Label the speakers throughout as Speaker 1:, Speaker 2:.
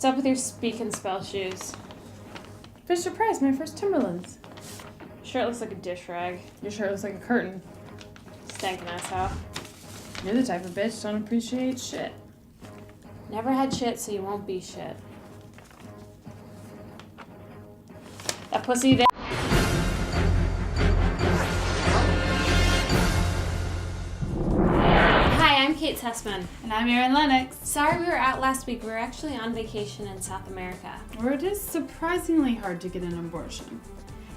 Speaker 1: What's up with your speak and spell shoes?
Speaker 2: Fisher Price, my first Timberlands.
Speaker 1: Shirt looks like a dish rag.
Speaker 2: Your shirt looks like a curtain.
Speaker 1: Stankin' ass out.
Speaker 2: You're the type of bitch don't appreciate shit.
Speaker 1: Never had shit, so you won't be shit. That pussy there. Hi, I'm Kate Susman.
Speaker 2: And I'm Erin, Lennox.
Speaker 1: Sorry we were out last week. We were actually on vacation in South America.
Speaker 2: Where it is surprisingly hard to get an abortion.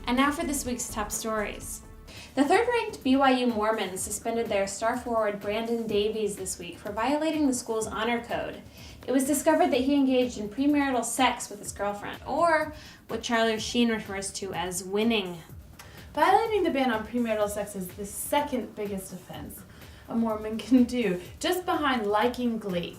Speaker 1: And now for this week's top stories. The third-ranked BYU Mormons suspended their star forward Brandon Davies this week for violating the school's honor code. It was discovered that he engaged in premarital sex with his girlfriend, or what Charlie Sheen refers to as winning.
Speaker 2: Violating the ban on premarital sex is the second biggest offense a Mormon can do, just behind liking Glee.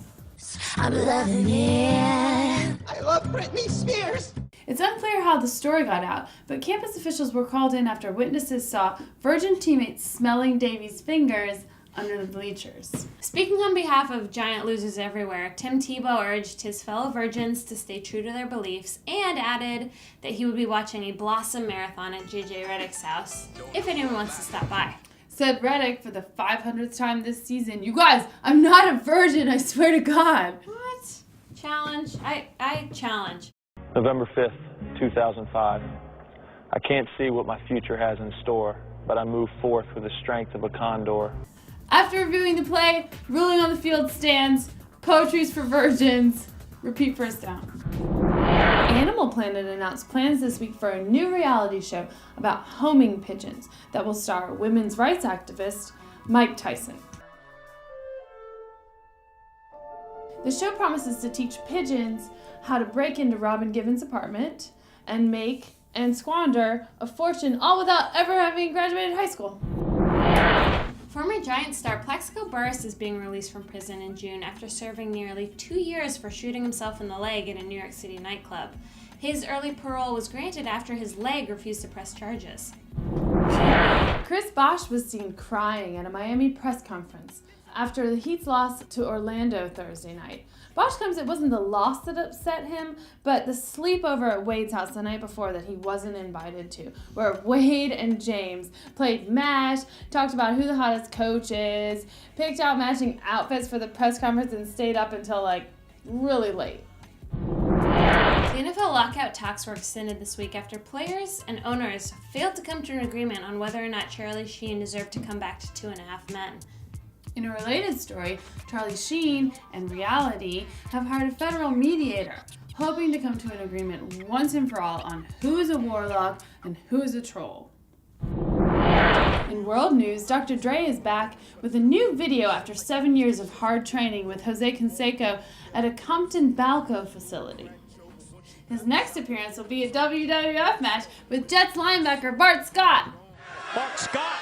Speaker 3: I'm loving it. I love Britney Spears.
Speaker 2: It's unclear how the story got out, but campus officials were called in after witnesses saw virgin teammates smelling Davies' fingers under the bleachers.
Speaker 1: Speaking on behalf of giant losers everywhere, Tim Tebow urged his fellow virgins to stay true to their beliefs and added that he would be watching a Blossom Marathon at JJ Redick's house if anyone wants to stop by.
Speaker 2: Said Redick for the 500th time this season, "You guys, I'm not a virgin, I swear to God."
Speaker 1: What? Challenge? I challenge.
Speaker 4: November 5th, 2005. I can't see what my future has in store, but I move forth with the strength of a condor.
Speaker 2: After reviewing the play, ruling on the field stands, poetry's for virgins, repeat first down. Animal Planet announced plans this week for a new reality show about homing pigeons that will star women's rights activist Mike Tyson. The show promises to teach pigeons how to break into Robin Givens' apartment and make and squander a fortune, all without ever having graduated high school.
Speaker 1: Former Giant star Plexico Burress is being released from prison in June after serving nearly 2 years for shooting himself in the leg at a New York City nightclub. His early parole was granted after his leg refused to press charges.
Speaker 2: Chris Bosh was seen crying at a Miami press conference after the Heat's loss to Orlando Thursday night. Bosh claims it wasn't the loss that upset him, but the sleepover at Wade's house the night before that he wasn't invited to, where Wade and James played MASH, talked about who the hottest coach is, picked out matching outfits for the press conference, and stayed up until, really late.
Speaker 1: The NFL lockout talks were extended this week after players and owners failed to come to an agreement on whether or not Charlie Sheen deserved to come back to 2.5 Men.
Speaker 2: In a related story, Charlie Sheen and Reality have hired a federal mediator, hoping to come to an agreement once and for all on who is a warlock and who is a troll. In world news, Dr. Dre is back with a new video after 7 years of hard training with Jose Canseco at a Compton Balco facility. His next appearance will be a WWF match with Jets linebacker Bart Scott.
Speaker 5: Bart Scott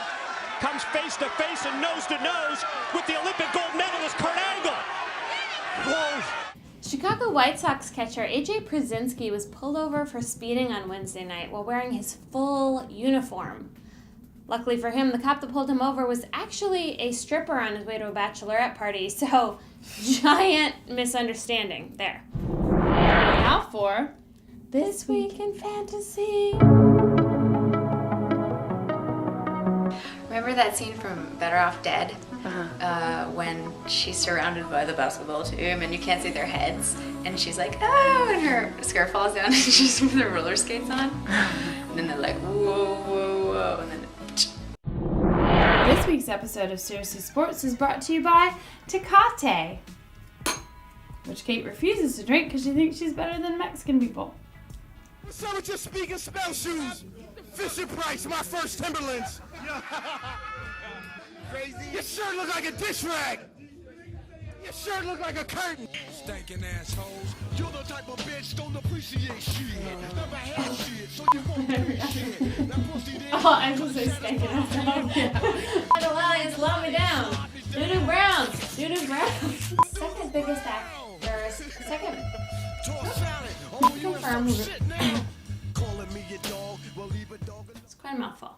Speaker 5: comes face to face and nose to nose with the Olympic gold medalist Kurt Angle. Whoa.
Speaker 1: Chicago White Sox catcher A.J. Przinsky was pulled over for speeding on Wednesday night while wearing his full uniform. Luckily for him, the cop that pulled him over was actually a stripper on his way to a bachelorette party, so giant misunderstanding there.
Speaker 2: Now for This Week in Fantasy.
Speaker 6: Remember that scene from Better Off Dead? When she's surrounded by the basketball team and you can't see their heads, and she's like, oh, and her skirt falls down and she's with her roller skates on. And then they're like, whoa, whoa, whoa, and then
Speaker 2: This week's episode of Seriously Sports is brought to you by Tecate, which Kate refuses to drink because she thinks she's better than Mexican people.
Speaker 7: What's up with your speaking spell shoes? Fisher Price, my first Timberlands. Crazy. Your shirt look like a dish rag. Your shirt look like a curtain. Stinking assholes. You're the type of bitch don't appreciate shit. Never had shit, so you won't get shit. That pussy there.
Speaker 1: Oh, I was going to say stinking asshole. The Lions let me down. Doo-doo Browns. Doo-doo Browns. Second biggest actors. Second. Confirmed. It's quite a mouthful.